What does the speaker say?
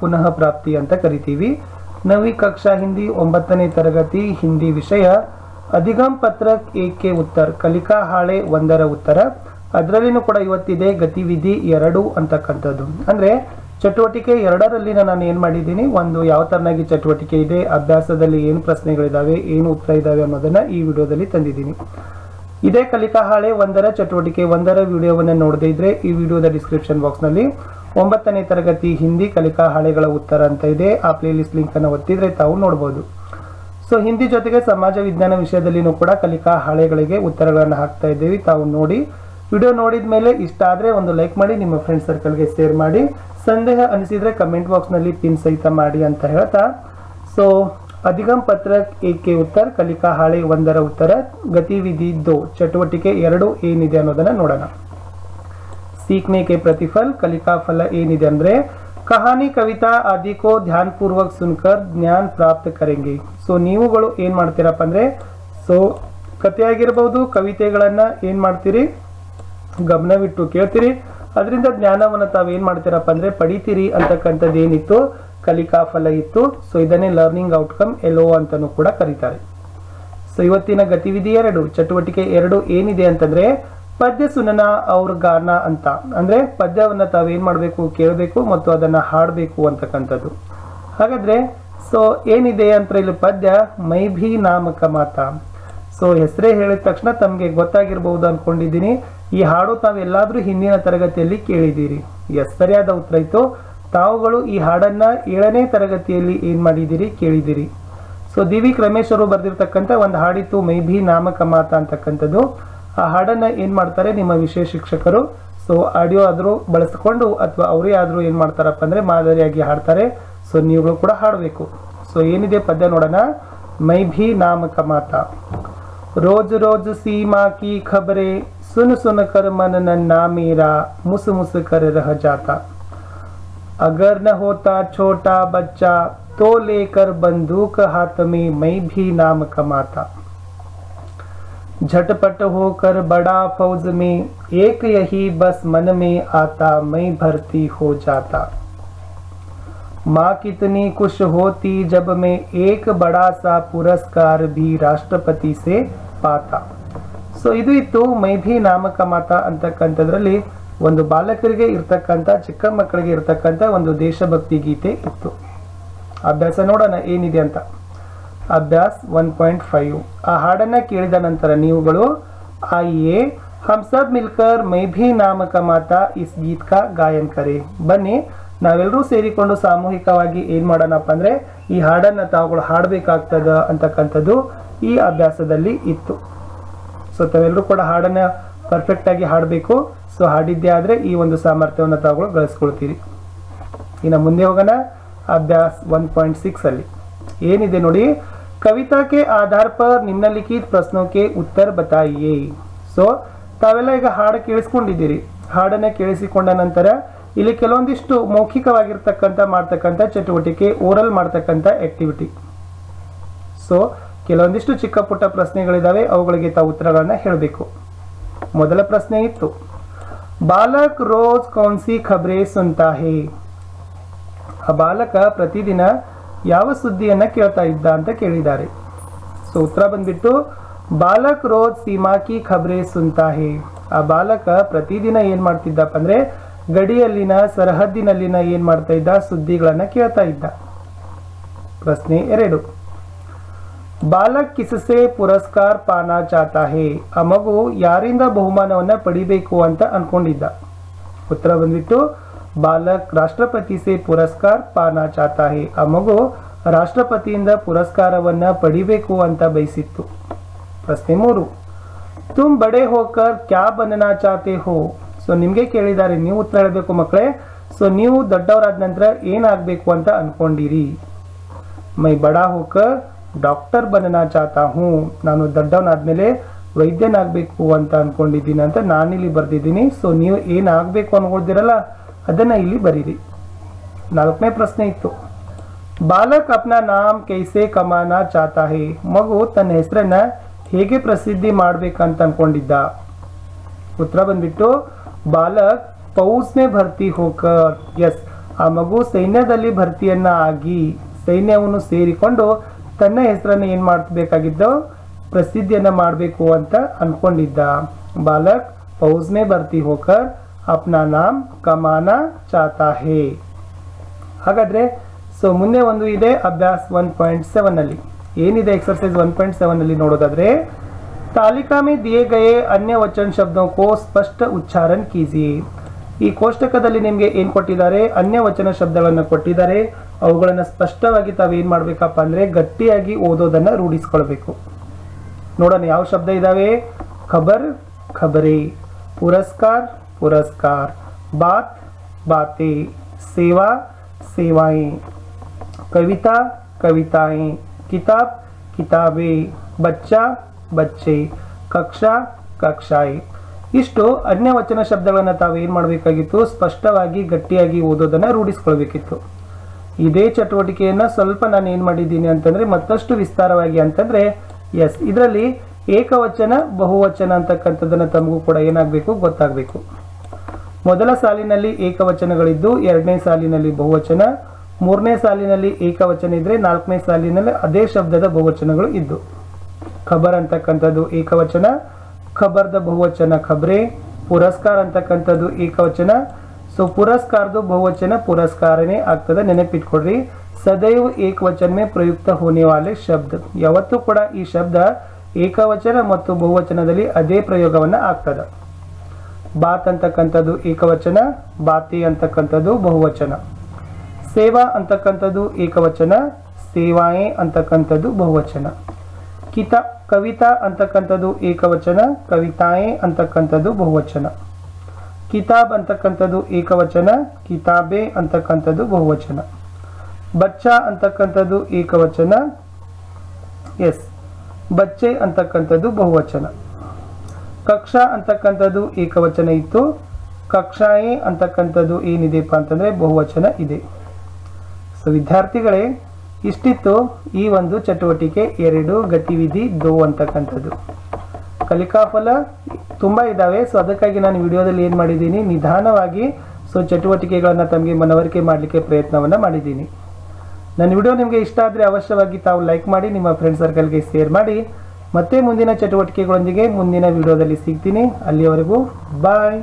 ಪುನಃ ಪ್ರಾಪ್ತಿ ಅಂತ ಕರಿತೀವಿ. 9वीं कक्षा हिंदी 9ನೇ ತರಗತಿ ಹಿಂದಿ ವಿಷಯ ಅಧಿಗಮ ಪತ್ರಕ್ 1 के उत्तर ಕಲಿಕಾ ಹಾಳೆ 1ರ ಉತ್ತರ. ಅದರಲ್ಲಿನೂ ಕೂಡ ಇವತ್ತಿದೆ ಗತಿವಿಧಿ 2 ಅಂತಕ್ಕಂಥದ್ದು. ಅಂದ್ರೆ ಚಟುವಟಿಕೆ 2ರಲ್ಲಿ ನಾನು ಏನು ಮಾಡಿದ್ದೀನಿ, ಒಂದು ಯಾವ ತರನಾಗಿ ಚಟುವಟಿಕೆ ಇದೆ, ಅಭ್ಯಾಸದಲ್ಲಿ ಏನು ಪ್ರಶ್ನೆಗಳಿದಾವೆ, ಏನು ಉತ್ತರ ಇದಾವೆ ಅನ್ನೋದನ್ನ ಈ ವಿಡಿಯೋದಲ್ಲಿ ತಂದಿದ್ದೀನಿ. ಇದೇ ಕಲಿಕಾ ಹಾಳೆ 1ರ ಚಟುವಟಿಕೆ 1ರ ವಿಡಿಯೋವನ್ನು ನೋಡದೇ ಇದ್ರೆ ಈ ವಿಡಿಯೋದ ಡಿಸ್ಕ್ರಿಪ್ಷನ್ ಬಾಕ್ಸ್ ನಲ್ಲಿ 9ನೇ ತರಗತಿ ಹಿಂದಿ ಕಲಿಕಾ ಹಾಳೆಗಳ ಉತ್ತರ ಅಂತ ಇದೆ. ಆ ಪ್ಲೇ ಲಿಸ್ಟ್ ಲಿಂಕ್ ಅನ್ನು ಒತ್ತಿದ್ರೆ ತಾವು ನೋಡಬಹುದು. ಸೊ ಹಿಂದಿ ಜೊತೆಗೆ ಸಮಾಜ ವಿಜ್ಞಾನ ವಿಷಯದಲ್ಲಿನೂ ಕೂಡ ಕಲಿಕಾ ಹಾಳೆಗಳಿಗೆ ಉತ್ತರಗಳನ್ನು ಹಾಕ್ತಾ ಇದ್ದೇವೆ. ತಾವು ನೋಡಿ ವಿಡಿಯೋ ನೋಡಿದ ಮೇಲೆ ಇಷ್ಟ ಆದ್ರೆ ಒಂದು ಲೈಕ್ ಮಾಡಿ, ನಿಮ್ಮ ಫ್ರೆಂಡ್ ಸರ್ಕಲ್ಗೆ ಶೇರ್ ಮಾಡಿ, ಸಂದೇಹ ಅನಿಸಿದ್ರೆ ಕಮೆಂಟ್ ಬಾಕ್ಸ್ ನಲ್ಲಿ ಪಿನ್ ಸಹಿತ ಮಾಡಿ ಅಂತ ಹೇಳ್ತಾ, ಸೊ ಅಧಿಗಮ ಪತ್ರಕ್ 1 के उत्तर ಕಲಿಕಾ ಹಾಳೆ 1ರ ಉತ್ತರ ಗತಿವಿಧಿ 2 ಚಟುವಟಿಕೆ 2 ಏನಿದೆ ಅನ್ನೋದನ್ನ ನೋಡೋಣ. सीखने के प्रतिफल कलिका फल ಏನಿದೆ ಅಂದ್ರೆ ಕಹಾನಿ ಕವಿತಾ ಆದಿ ಕೋ ಧ್ಯಾನ ಪೂರ್ವಕ ಸುನ್ಕರ್ ಜ್ಞಾನ ಪ್ರಾಪ್ತ ಕರೆಂಗೆ. ಸೊ ನೀವುಗಳು ಏನ್ ಮಾಡ್ತೀರಪ್ಪ ಅಂದ್ರೆ, ಸೊ ಕಥೆ ಆಗಿರಬಹುದು, ಕವಿತೆಗಳನ್ನ ಏನ್ ಮಾಡ್ತೀರಿ, ಗಮನವಿಟ್ಟು ಕೇಳ್ತೀರಿ, ಅದರಿಂದ ಜ್ಞಾನವನ್ನು ತಾವು ಏನ್ ಮಾಡ್ತೀರಪ್ಪ ಅಂದ್ರೆ ಪಡಿತೀರಿ ಅಂತಕ್ಕಂಥದ್ದು ಏನಿತ್ತು ಕಲಿಕಾ ಫಲ ಇತ್ತು. ಸೊ ಇದನ್ನೇ ಲರ್ನಿಂಗ್ ಔಟ್ಕಮ್ LO ಅಂತಾನೂ ಕೂಡ ಕರೀತಾರೆ. ಸೊ ಇವತ್ತಿನ ಗತಿವಿಧಿ 2 ಚಟುವಟಿಕೆ 2 ಏನಿದೆ ಅಂತಂದ್ರೆ ಪದ್ಯ ಸುನನ ಅವ್ರ ಗಾನ ಅಂತ. ಅಂದ್ರೆ ಪದ್ಯವನ್ನ ತಾವೇನ್ ಮಾಡ್ಬೇಕು, ಕೇಳಬೇಕು ಮತ್ತು ಅದನ್ನ ಹಾಡಬೇಕು ಅಂತಕ್ಕಂಥದ್ದು. ಹಾಗಾದ್ರೆ ಸೊ ಏನಿದೆ ಅಂತ ಇಲ್ಲಿ ಪದ್ಯ ಮೈ ಭೀ ನಾಮಕ ಮಾತ. ಸೊ ಹೆಸರೇ ಹೇಳಿದ ತಕ್ಷಣ ತಮ್ಗೆ ಗೊತ್ತಾಗಿರ್ಬಹುದು ಅನ್ಕೊಂಡಿದ್ದೀನಿ. ಈ ಹಾಡು ತಾವೆಲ್ಲಾದ್ರೂ ಹಿಂದಿನ ತರಗತಿಯಲ್ಲಿ ಕೇಳಿದ್ದೀರಿ. ಎಸ್, ಸರಿಯಾದ ಉತ್ತರ ಇತ್ತು. ತಾವುಗಳು ಈ ಹಾಡನ್ನ 7ನೇ ತರಗತಿಯಲ್ಲಿ ಏನ್ ಮಾಡಿದಿರಿ, ಕೇಳಿದಿರಿ. ಸೊ ದಿವಿ ರಮೇಶ್ ಅವರು ಬರೆದಿರ್ತಕ್ಕಂಥ ಒಂದು ಹಾಡಿತ್ತು ಮೈ ಭೀ ನಾಮಕ ಮಾತ ಅಂತಕ್ಕಂಥದ್ದು. ಆ ಹಾಡನ್ನ ಏನ್ ಮಾಡ್ತಾರೆ ನಿಮ್ಮ ವಿಷಯ ಶಿಕ್ಷಕರು, ಸೊ ಆಡಿಯೋ ಆದ್ರೂ ಬಳಸ್ಕೊಂಡು ಅಥವಾ ಅವರೇ ಆದ್ರೂ ಏನ್ ಮಾಡ್ತಾರಪ್ಪ ಅಂದ್ರೆ ಮಾದರಿಯಾಗಿ ಹಾಡ್ತಾರೆ. ಸೊ ನೀವುಗಳು ಕೂಡ ಹಾಡಬೇಕು. ಸೊ ಏನಿದೆ ಪದ್ಯ ನೋಡೋಣ. ಮೈ ಭೀ ನಾಮಕ ಮಾತ. रोज रोज सीमा की खबरें सुन सुन कर मन नन्ना मेरा मुस मुस कर रह जाता. अगर न होता छोटा बच्चा तो लेकर बंदूक हाथ में मैं भी नाम कमाता. झटपट होकर बड़ा फौज में एक यही बस मन में आता मैं भर्ती हो जाता. माँ कितनी खुश होती जब मैं एक बड़ा सा पुरस्कार भी राष्ट्रपति से पाता. ಸೊ ಇದು ಇತ್ತು ಮೈ ಭೀ ನಾಮಕ ಮಾತ ಅಂತಕ್ಕಂಥದ್ರಲ್ಲಿ ಒಂದು ಬಾಲಕರಿಗೆ ಇರ್ತಕ್ಕಂಥ, ಚಿಕ್ಕ ಮಕ್ಕಳಿಗೆ ಇರ್ತಕ್ಕಂಥ ಒಂದು ದೇಶಭಕ್ತಿ ಗೀತೆ ಇತ್ತು. ಅಭ್ಯಾಸ ನೋಡೋಣ ಏನಿದೆ ಅಂತ. ಅಭ್ಯಾಸ 1.5. ಆ ಹಾಡನ್ನ ಕೇಳಿದ ನಂತರ ನೀವುಗಳು ಆಯಿಯೇ ಹಮ್ ಸಬ್ ಮಿಲ್ಕರ್ ಮೈ ಭೀ ನಾಮಕ ಮಾತ ಇಸ್ ಗೀತ್ ಕಾ ಗಾಯನ್ ಕರೆ. ಬನ್ನಿ ನಾವೆಲ್ಲರೂ ಸೇರಿಕೊಂಡು ಸಾಮೂಹಿಕವಾಗಿ ಏನ್ ಮಾಡೋಣಪ್ಪ ಅಂದ್ರೆ ಈ ಹಾಡನ್ನ ತಾವುಗಳು ಹಾಡಬೇಕಾಗ್ತದ ಅಂತಕ್ಕಂಥದ್ದು ಈ ಅಭ್ಯಾಸದಲ್ಲಿ ಇತ್ತು. ಸೊ ತಾವೆಲ್ಲರೂ ಕೂಡ ಹಾಡನ್ನ ಪರ್ಫೆಕ್ಟ್ ಆಗಿ ಹಾಡಬೇಕು. ಸೊ ಹಾಡಿದ್ದೆ ಆದ್ರೆ ಈ ಒಂದು ಸಾಮರ್ಥ್ಯವನ್ನು ತಾವುಗಳು ಗಳಿಸ್ಕೊಳ್ತೀರಿ. ಇನ್ನು ಮುಂದೆ ಹೋಗೋಣ. ಅಭ್ಯಾಸ 1.6 ಅಲ್ಲಿ ಏನಿದೆ ನೋಡಿ. ಕವಿತಾ ಕೆ ಆಧಾರ ಪರ್ ನಿಮ್ನಲಿಖಿತ ಪ್ರಶ್ನೋं के उत्तर बताइए. ಸೊ ತಾವೆಲ್ಲ ಈಗ ಹಾಡು ಕೇಳಿಸ್ಕೊಂಡಿದ್ದೀರಿ. ಹಾಡನ್ನ ಕೇಳಿಸಿಕೊಂಡ ನಂತರ ಇಲ್ಲಿ ಕೆಲವೊಂದಿಷ್ಟು ಮೌಖಿಕವಾಗಿರ್ತಕ್ಕಂಥ ಮಾಡ್ತಕ್ಕಂಥ ಚಟುವಟಿಕೆ, ಓರಲ್ ಮಾಡ್ತಕ್ಕಂಥ ಆಕ್ಟಿವಿಟಿ. ಸೊ ಕೆಲವೊಂದಿಷ್ಟು ಚಿಕ್ಕ ಪುಟ್ಟ ಪ್ರಶ್ನೆಗಳಿದಾವೆ, ಅವುಗಳಿಗೆ ತಾವು ಉತ್ತರಗಳನ್ನ ಹೇಳಬೇಕು. ಮೊದಲ ಪ್ರಶ್ನೆ ಇತ್ತು, ಬಾಲಕ್ ರೋಜ್ ಕೌನ್ಸಿ ಖಬ್ರೆ ಸುನ್ತಾ ಹೇ. ಆ ಬಾಲಕ ಪ್ರತಿದಿನ ಯಾವ ಸುದ್ದಿಯನ್ನ ಕೇಳ್ತಾ ಇದ್ದ ಅಂತ ಕೇಳಿದ್ದಾರೆ. ಸೊ ಉತ್ತರ ಬಂದ್ಬಿಟ್ಟು ಬಾಲಕ್ ರೋಜ್ ಸೀಮಾ ಕಿ ಖಬ್ರೆ ಸುನ್ತಾ ಹೇ. ಆ ಬಾಲಕ ಪ್ರತಿದಿನ ಏನ್ ಮಾಡ್ತಿದ್ದಪ್ಪ ಅಂದ್ರೆ ಗಡಿಯಲ್ಲಿನ, ಸರಹದ್ದಿನಲ್ಲಿನ ಏನ್ ಮಾಡ್ತಾ ಇದ್ದ, ಸುದ್ದಿಗಳನ್ನ ಕೇಳ್ತಾ ಇದ್ದ. ಪ್ರಶ್ನೆ 2, ಬಾಲಕ್ ಕಿಸಸೆ ಪುರಸ್ಕಾರ ಪಾನಾ ಚಾತಾ ಹೇ. ಆ ಮಗು ಯಾರಿಂದ ಬಹುಮಾನವನ್ನ ಪಡಿಬೇಕು ಅಂತ ಅನ್ಕೊಂಡಿದ್ದ. ಉತ್ತರ ಬಂದ್ಬಿಟ್ಟು ಬಾಲಕ್ ರಾಷ್ಟ್ರಪತಿ ಸೆ ಪುರಸ್ಕಾರ ಪಾನಾ ಚಾತಾ ಹೇ. ಆ ಮಗು ರಾಷ್ಟ್ರಪತಿಯಿಂದ ಪುರಸ್ಕಾರವನ್ನ ಪಡಿಬೇಕು ಅಂತ ಬಯಸಿತ್ತು. ಪ್ರಶ್ನೆ 3, ತುಮ್ ಬಡೆ ಹೋಕರ್ ಕ್ಯಾ ಬನನಾ ಚಾತೆ ಹೋ. ಸೊ ನಿಮ್ಗೆ ಕೇಳಿದ್ದಾರೆ, ನೀವು ಉತ್ತರ ಹೇಳಬೇಕು ಮಕ್ಕಳೇ. ಸೊ ನೀವು ದೊಡ್ಡವರಾದ ನಂತರ ಏನಾಗಬೇಕು ಅಂತ ಅನ್ಕೊಂಡಿರಿ. ಮೈ ಬಡಾ ಹೋಕರ್ ಡಾಕ್ಟರ್ ಬನನಾ ಚಾತಾ ಹೂ. ನಾನು ದೊಡ್ಡವನಾದ್ಮೇಲೆ ವೈದ್ಯನಾಗಬೇಕು ಅಂತ ಅನ್ಕೊಂಡಿದ್ದೀನಿ ಅಂತ ನಾನಿಲ್ಲಿ ಬರ್ದಿದ್ದೀನಿ. ಸೊ ನೀವು ಏನಾಗಬೇಕು ಅನ್ಕೊಳ್ದಿರಲ್ಲ ಅದನ್ನ ಇಲ್ಲಿ ಬರೀರಿ. 4ನೇ ಪ್ರಶ್ನೆ ಇತ್ತು, ಬಾಲಕ್ ಅಪ್ನಾ ನಾಮ್ ಕೈಸೆ ಕಮಾನಾ ಚಾತಾ ಹೇ. ಮಗು ತನ್ನ ಹೆಸರನ್ನ ಹೇಗೆ ಪ್ರಸಿದ್ಧಿ ಮಾಡ್ಬೇಕಂತ ಅನ್ಕೊಂಡಿದ್ದ. ಉತ್ತರ ಬಂದ್ಬಿಟ್ಟು ಬಾಲಕ್ ಫೌಜ್ में भर्ती होकर. यस, ಆ ಮಗು ಸೈನ್ಯದಲ್ಲಿ ಭರ್ತಿಯನ್ನ ಆಗಿ ಸೈನ್ಯವನ್ನು ಸೇರಿಕೊಂಡು ತನ್ನ ಹೆಸರನ್ನು ಏನು ಮಾಡಬೇಕಾಗಿದ್ದು ಪ್ರಸಿದ್ಧಿಯನ್ನ ಮಾಡಬೇಕು ಅಂತ ಅನ್ಕೊಂಡಿದ್ದ. ಬಾಲಕ್ ಫೌಜ್ ಮೇ ಭರ್ತಿ ಹೋಕರ್ ಅಪ್ನಾ ನಾಮ್ ಕಮಾನಾ ಚಾತಾ ಹೇ. ಹಾಗಾದ್ರೆ ಸೊ ಮುಂದೆ ಒಂದು ಇದೆ ಅಭ್ಯಾಸ್ 1.7 ಅಲ್ಲಿ ಏನಿದೆ ಎಕ್ಸರ್ಸೈಸ್ 1.7 ಅಲ್ಲಿ ನೋಡೋದಾದ್ರೆ तालिका में दिए गए अन्य वचन शब्दों को स्पष्ट उच्चारण कीजिए. ಈ ಕೋಷ್ಟಕದಲ್ಲಿ ನಿಮಗೆ ಏನು ಕೊಟ್ಟಿದ್ದಾರೆ ಅನ್ಯ ವಚನ ಶಬ್ದಗಳನ್ನು ಕೊಟ್ಟಿದ್ದಾರೆ. ಅವುಗಳನ್ನು ಸ್ಪಷ್ಟವಾಗಿ ತಾವೇನು ಮಾಡಬೇಕಪ್ಪ ಅಂದ್ರೆ ಗಟ್ಟಿಯಾಗಿ ಓದೋದನ್ನ ರೂಢಿಸ್ಕೊಳ್ಬೇಕು. ನೋಡೋಣ ಯಾವ ಶಬ್ದ ಇದಾವೆ. ಖಬರ್ ಖಬರೇ, ಪುರಸ್ಕಾರ पुरस्कार, बात बातें, सेवा सेवाएं, कविता कविताएं, किताब किताबें, बच्चा बच्चे, कक्षा कक्षाएं. ಇಷ್ಟು ಅನ್ಯ ವಚನ ಶಬ್ದಗಳನ್ನು ತಾವು ಏನು ಮಾಡಬೇಕಾಗಿತ್ತು ಸ್ಪಷ್ಟವಾಗಿ ಗಟ್ಟಿಯಾಗಿ ಓದೋದನ್ನ ರೂಢಿಸ್ಕೊಳ್ಬೇಕಿತ್ತು. ಇದೇ ಚಟುವಟಿಕೆಯನ್ನ ಸ್ವಲ್ಪ ನಾನು ಏನು ಮಾಡಿದ್ದೀನಿ ಅಂತಂದ್ರೆ ಮತ್ತಷ್ಟು ವಿಸ್ತಾರವಾಗಿ ಅಂತಂದ್ರೆ ಎಸ್ ಇದರಲ್ಲಿ ಏಕವಚನ ಬಹುವಚನ ಅಂತಕ್ಕಂಥದ್ದನ್ನ ತಮಗೂ ಕೂಡ ಏನಾಗಬೇಕು ಗೊತ್ತಾಗಬೇಕು. ಮೊದಲ ಸಾಲಿನಲ್ಲಿ ಏಕವಚನಗಳಿದ್ದು ಎರಡನೇ ಸಾಲಿನಲ್ಲಿ ಬಹುವಚನ, ಮೂರನೇ ಸಾಲಿನಲ್ಲಿ ಏಕವಚನ ಇದ್ರೆ ನಾಲ್ಕನೇ ಸಾಲಿನಲ್ಲಿ ಅದೇ ಶಬ್ದದ ಬಹುವಚನಗಳು ಇದ್ದು. ಖಬರ್ ಅಂತಕ್ಕಂಥದ್ದು ಏಕವಚನ, ಖಬರ್ದ ಬಹುವಚನ ಖಬ್ರೆ, ಪುರಸ್ಕಾರ ಅಂತಕ್ಕಂಥದ್ದು ಏಕವಚನ. ಸೊ ಪುರಸ್ಕಾರದು ಬಹುವಚನ ಪುರಸ್ಕಾರನೇ ಆಗ್ತದೆ, ನೆನಪಿಟ್ಕೊಡ್ರಿ. ಸದೈವ್ ಏಕವಚನ ಮೇ ಪ್ರಯುಕ್ತ ಹೋನೆ ವಾಲೆ ಶಬ್ದ, ಯಾವತ್ತೂ ಕೂಡ ಈ ಶಬ್ದ ಏಕವಚನ ಮತ್ತು ಬಹುವಚನದಲ್ಲಿ ಅದೇ ಪ್ರಯೋಗವನ್ನ ಆಗ್ತದೆ. ಬಾತ್ ಅಂತಕ್ಕಂಥದ್ದು ಏಕವಚನ, ಬಾತಿ ಅಂತಕ್ಕಂಥದ್ದು ಬಹುವಚನ. ಸೇವಾ ಅಂತಕ್ಕಂಥದ್ದು ಏಕವಚನ, ಸೇವಾಯೇ ಅಂತಕ್ಕಂಥದ್ದು ಬಹುವಚನ. ಕವಿತಾ ಅಂತಕ್ಕಂಥದ್ದು ಏಕವಚನ, ಕವಿತಾಯೇ ಅಂತಕ್ಕಂಥದ್ದು ಬಹುವಚನ. ಕಿತಾಬ್ ಅಂತಕ್ಕಂಥದ್ದು ಏಕವಚನ, ಕಿತಾಬೆ ಅಂತಕ್ಕಂಥದ್ದು ಬಹುವಚನ. ಬಚ್ಚಾ ಅಂತಕ್ಕಂಥದ್ದು ಏಕವಚನ, ಎಸ್ ಬಚ್ಚೆ ಅಂತಕ್ಕಂಥದ್ದು ಬಹುವಚನ. ಕಕ್ಷಾ ಅಂತಕ್ಕಂಥದ್ದು ಏಕವಚನ ಇತ್ತು, ಕಕ್ಷಾಯೇ ಅಂತಕ್ಕಂಥದ್ದು ಏನಿದೆಪ್ಪ ಅಂತಂದ್ರೆ ಬಹುವಚನ ಇದೆ. ಸೊ ವಿದ್ಯಾರ್ಥಿಗಳೇ ಇಷ್ಟಿತ್ತು ಈ ಒಂದು ಚಟುವಟಿಕೆ 2 ಗತಿವಿಧಿ 2 ಅಂತಕ್ಕಂಥದ್ದು. ಕಲಿಕಾಫಲ ತುಂಬ ಇದ್ದಾವೆ. ಸೊ ಅದಕ್ಕಾಗಿ ನಾನು ವಿಡಿಯೋದಲ್ಲಿ ಏನು ಮಾಡಿದ್ದೀನಿ ನಿಧಾನವಾಗಿ ಸೊ ಚಟುವಟಿಕೆಗಳನ್ನು ತಮಗೆ ಮನವರಿಕೆ ಮಾಡಲಿಕ್ಕೆ ಪ್ರಯತ್ನವನ್ನು ಮಾಡಿದ್ದೀನಿ. ನನ್ನ ವಿಡಿಯೋ ನಿಮಗೆ ಇಷ್ಟ ಆದರೆ ಅವಶ್ಯವಾಗಿ ತಾವು ಲೈಕ್ ಮಾಡಿ, ನಿಮ್ಮ ಫ್ರೆಂಡ್ ಸರ್ಕಲ್ಗೆ ಶೇರ್ ಮಾಡಿ. ಮತ್ತೆ ಮುಂದಿನ ಚಟುವಟಿಕೆಗಳೊಂದಿಗೆ ಮುಂದಿನ ವಿಡಿಯೋದಲ್ಲಿ ಸಿಗ್ತೀನಿ. ಅಲ್ಲಿಯವರೆಗೂ ಬಾಯ್.